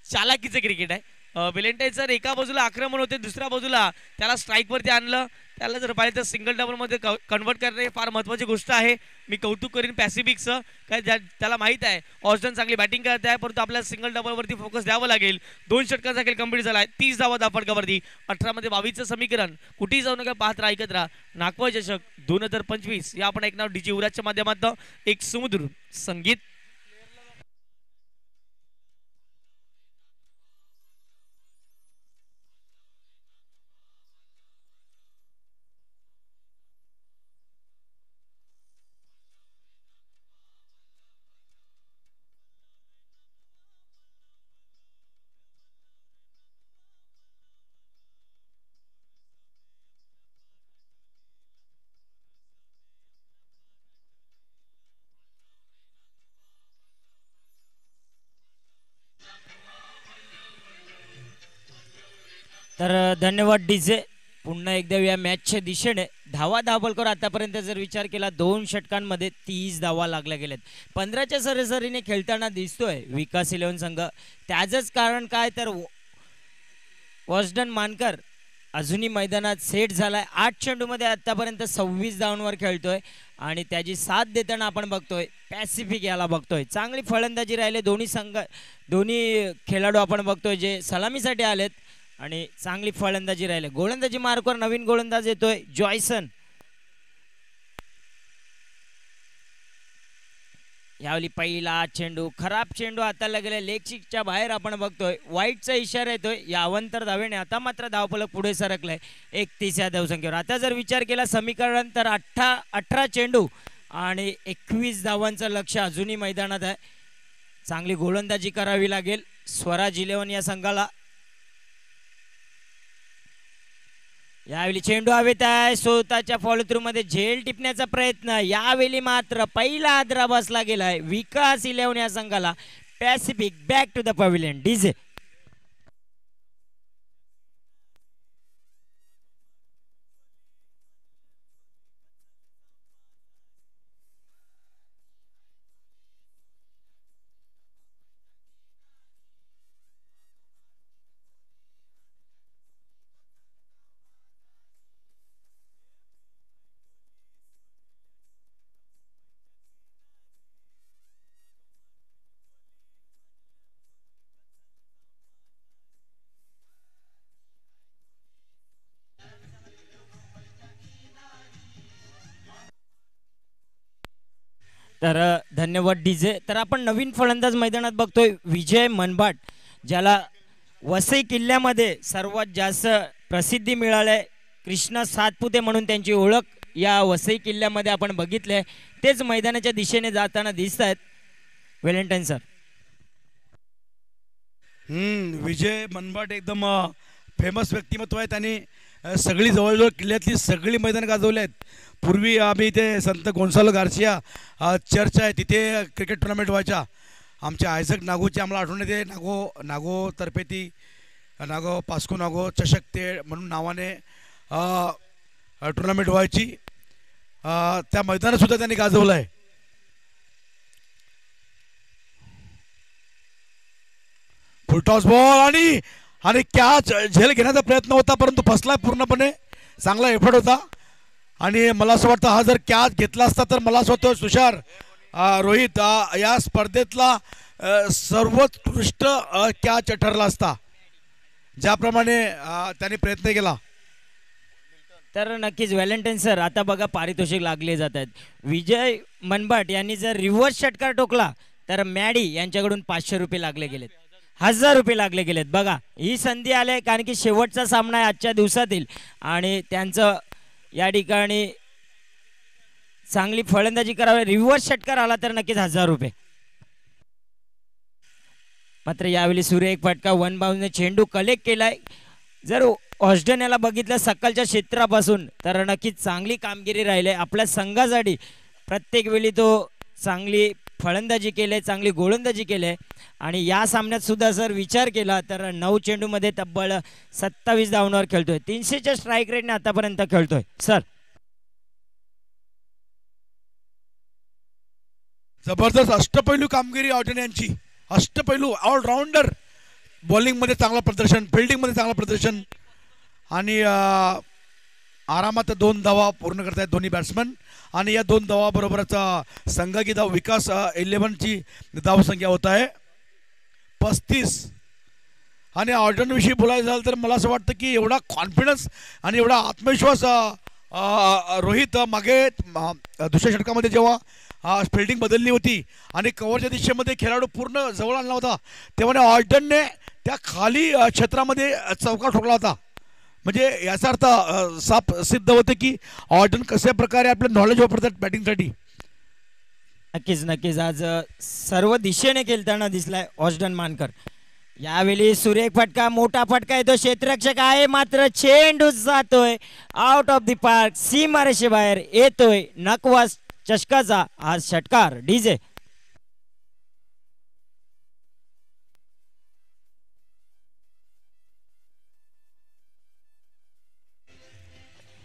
चालाकीचं क्रिकेट आहे. व्हॅलेंटाईन सर एका बाजूला आक्रमण होते, दुसऱ्या बाजूला त्याला स्ट्राईक वरती आणलं. त्याला जर पाहिजे तर सिंगल डबल मध्ये कन्वर्ट करणे फार महत्त्वाची गोष्ट आहे. मी कौतुक करीन पॅसिफिकचं, काय त्याला माहित आहे ऑस्टन चांगली बॅटिंग करत आहे परंतु आपल्याला सिंगल डबल वरती फोकस द्यावं लागेल. 2 षटकांचा खेळ कंप्लीट झाला आहे. 30 धावा फटकावरती. 18 मध्ये 22चं समीकरण. कुठेही जाऊ नका, पाहत राहा, ऐकत राहा. नागपूर चषक 2025 या आपण ऐकणार डीजे युवराजच्या माध्यमातून एक सुमधुर संगीत. धन्यवाद डीजे. पुन्हा एकदा या मॅचच्या दिशेने धावा धावलकर आतापर्यंत जर विचार केला 2 षटकांमध्ये 30 धावा लागल्या गेल्यात. 15च्या सरासरीने खेळताना दिसतोय विकास 11 संघ. त्याचंच कारण काय तर वॉस्डन मानकर अजूनही मैदानात सेट झालाय. 8 चेंडूमध्ये आतापर्यंत 26 धावांवर खेळतोय आणि त्याची साथ देताना आपण बघतोय पॅसिफिक याला बघतोय. चांगली फलंदाजी राहिले दोन्ही खेळाडू आपण बघतोय जे सलामीसाठी आलेत आणि चांगली फलंदाजी राहिले. गोलंदाजी मार्कवर नवीन गोलंदाज येतोय जॉयसन. यावेळी पहिला चेंडू खराब चेंडू हाताला गेला लेगच्या बाहेर आपण बघतोय. वाईटचा इशारा येतोय या अवंतर धावेने. आता मात्र धावफलक पुढे सरकलाय 31 या धावसंख्येवर. आता जर विचार केला समीकरण तर 18 चेंडू आणि 21 धावांचं लक्ष अजूनही मैदानात आहे. चांगली गोलंदाजी करावी लागेल स्वराज 11 या संघाला. यावेळी चेंडू हवेत आहे. स्वतःच्या फॉलो थ्रू मध्ये झेल टिपण्याचा प्रयत्न. यावेळी मात्र पहिला आदरा बसला गेलाय विकास 11 या संघाला. पॅसिफिक back to the pavilion DJ. तर धन्यवाद डीजे. तर आपण नवीन फलंदाज मैदानात बघतोय विजय मनबाट, ज्याला वसई किल्ल्यामध्ये सर्वात जास्त प्रसिद्धी मिळाली. कृष्णा सातपुते म्हणून त्यांची ओळख या वसई किल्ल्यामध्ये आपण बघितले. तेच मैदानाच्या दिशेने जाताना दिसत आहेत. Valentine sir. विजय मनबाट एकदम फेमस व्यक्तिमत्व आहे. त्यांनी सगळी जवळजवळ किल्ल्यातली सगळी मैदान गाजवली आहेत. पूर्वी आम्ही इथे संत गोन्सालो गार्सिया चर्च आहे तिथे क्रिकेट टुर्नामेंट व्हायच्या. आमच्या आयझक नागोची आम्हाला आठवण येते. नागोतर्फे ती नागो पास्को नागो चषक ते म्हणून नावाने टुर्नामेंट व्हायची. त्या मैदानातसुद्धा त्यांनी गाजवलं आहे. फुलटॉस बॉल आणि कॅच झेल घेण्याचा प्रयत्न होता परंतु फसला पूर्णपणे. चांगला एफर्ट होता आणि मला असं वाटतं हा जर कॅच घेतला असता तर मला असं वाटतं तुषार रोहित या स्पर्धेतला सर्वोत्कृष्ट कॅच ठरला असता ज्याप्रमाणे त्यांनी प्रयत्न केला. तर नक्कीच व्हॅलेंटाईन सर आता बघा पारितोषिक लागले जात आहेत. विजय मनबाट यांनी जर रिव्हर्स षटकार टोकला तर मॅडी यांच्याकडून 500 रुपये लागले गेलेत. 1000 रुपये लागले गेलेत. बघा ही संधी आली कारण की शेवटचा सामना आहे आजच्या दिवसातील आणि त्यांचं या ठिकाणी चांगली फलंदाजी करावी. रिव्हर्स षटकार आला तर नक्कीच 1000 रुपये. मात्र यावेळी सूर्य एक फटका वन बाउंसने चेंडू कलेक्ट केलाय. जर ऑस्टन याला बघितलं सकाळच्या क्षेत्रापासून तर नक्कीच चांगली कामगिरी राहिली आपल्या संघासाठी. प्रत्येक वेळी तो चांगली फलंदाजी केले, चांगली गोलंदाजी केले आणि या सामन्यात सुद्धा जर विचार केला तर 9 चेंडूमध्ये तब्बल 27 धावांवर खेळतोय. 300च्या स्ट्राईक रेटने आतापर्यंत खेळतोय. सर जबरदस्त अष्टपैलू कामगिरी ऑटन यांची. अष्टपैलू ऑलराऊंडर. बॉलिंगमध्ये चांगलं प्रदर्शन, फिल्डिंगमध्ये चांगलं प्रदर्शन आणि आरामात 2 धावा पूर्ण करतायत दोन्ही बॅट्समन. आणि या 2 धावाबरोबरच संघाची धाव विकास 11ची धावसंख्या होत आहे 35. आणि ऑर्डनविषयी बोलायचं झालं तर मला असं वाटतं की एवढा कॉन्फिडन्स आणि एवढा आत्मविश्वास रोहित मागे दुसऱ्या षटकामध्ये जेव्हा फिल्डिंग बदलली होती आणि कव्हरच्या दिशेमध्ये खेळाडू पूर्ण जवळ आणला होता तेव्हा ऑर्डनने त्या खाली क्षेत्रामध्ये चौका ठोकला होता. म्हणजे याचा अर्थ साफ सिद्ध होते की ऑर्डन कशा प्रकारे आपलं नॉलेज वापरतात बॅटिंगसाठी. नक्कीच नक्कीच आज सर्व दिशेने खेळताना दिसलाय ऑस्टन मानकर. यावेळी सूर्य फटका, मोठा फटका येतो, क्षेत्ररक्षक आहे मात्र चेंडू जातोय आउट ऑफ द पार्क, सीमारेषे बाहेर येतोय. नकवा चषकाचा आज षटकार डीजे.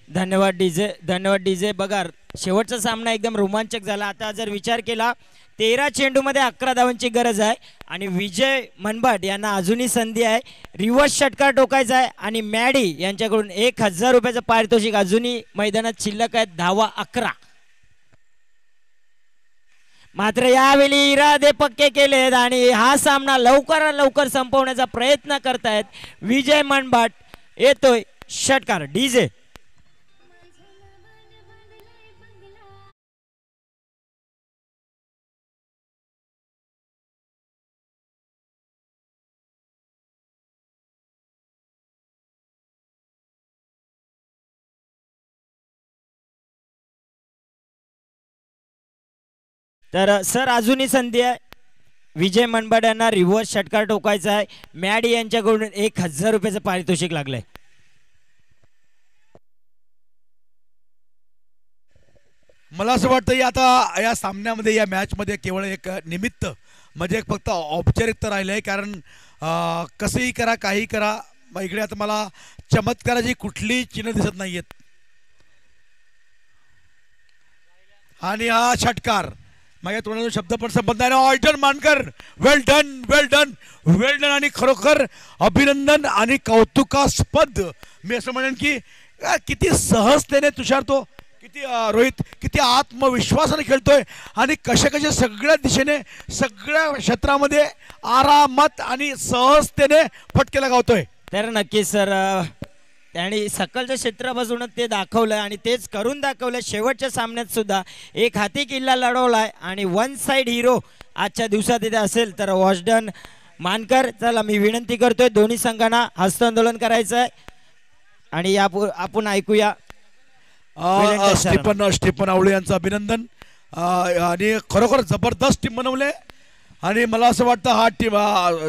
धन्यवाद डीजे, धन्यवाद डीजे. बघा शेवटचा सामना एकदम रोमांचक झाला. आता जर विचार केला 13 चेंडूमध्ये 11 धावांची गरज आहे आणि विजय मनबाट यांना अजूनही संधी आहे. रिव्हर्स षटकार टोकायचा आहे आणि मॅडी यांच्याकडून 1000 रुपयाचं पारितोषिक अजूनही मैदानात शिल्लक आहेत. धावा 11. मात्र यावेळी इरादे पक्के केलेत आणि हा सामना लवकरात लवकर संपवण्याचा प्रयत्न करतायत विजय मनबाट. येतोय षटकार डीजे. तर सर अजूनही संधी आहे. विजय मनबाट यांना रिव्हर्स षटकार टोकायचा आहे. मॅडी यांच्याकडून 1000 रुपयाचं पारितोषिक लागलंय. मला असं वाटतं की आता या सामन्यामध्ये या मॅचमध्ये केवळ एक निमित्त म्हणजे एक फक्त औपचारिकता राहिलं आहे. कारण कसंही करा काही करा इकडे आता मला चमत्काराची कुठलीही चिन्ह दिसत नाही आहेत. आणि हा षटकार माझ्या तोंडातून शब्द पण संबंध नाही. ऑल्टन मानकर वेल डन वेल डन वेल डन आणि खरोखर अभिनंदन आणि कौतुकास्पद. मी असं म्हणेन की किती सहजतेने तुषार तो किती रोहित किती आत्मविश्वासाने खेळतोय आणि कशा कशा सगळ्या दिशेने सगळ्या क्षेत्रामध्ये आरामात आणि सहजतेने फटके लगावतोय. तर नक्कीच सर त्यांनी सकलच्या क्षेत्रापासूनच ते दाखवलं आणि तेच करून दाखवलं. शेवटच्या सामन्यात सुद्धा एक हाती किल्ला लढवलाय आणि वन साइड हिरो आजच्या दिवसात इथे असेल तर वॉशडन मानकर. चला मी विनंती करतोय दोन्ही संघांना हस्तांदोलन करायचं आहे आणि आपण ऐकूया स्टीफन आवळे यांचं अभिनंदन. आणि खरोखर जबरदस्त टीम बनवले आणि मला असं वाटतं हा टीम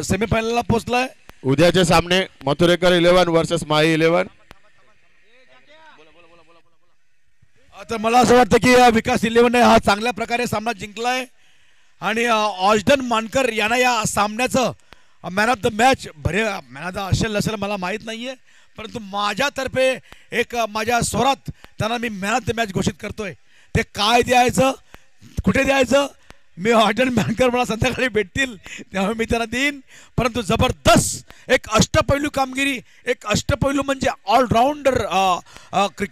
सेमीफायनलला पोहोचलाय. उद्याचे सामने मथुरेकर 11 वर्सेस माही 11. तर मला असं वाटतं की विकास 11ने हा चांगल्या प्रकारे सामना जिंकलाय आणि ऑजडन मानकर यांना या सामन्याचं man of the match man of the असेल नसेल मला माहीत नाहीये परंतु माझ्यातर्फे एक माझ्या स्वरात त्यांना मी मॅन ऑफ द मॅच घोषित करतोय. ते काय द्यायचं कुठे द्यायचं मी ऑर्डर मॅनकर मला संध्याकाळी भेटतील तेव्हा मी त्यांना देईन. परंतु जबरदस्त एक अष्टपैलू कामगिरी एक अष्टपैलू म्हणजे ऑलराऊंडर क्रिकेट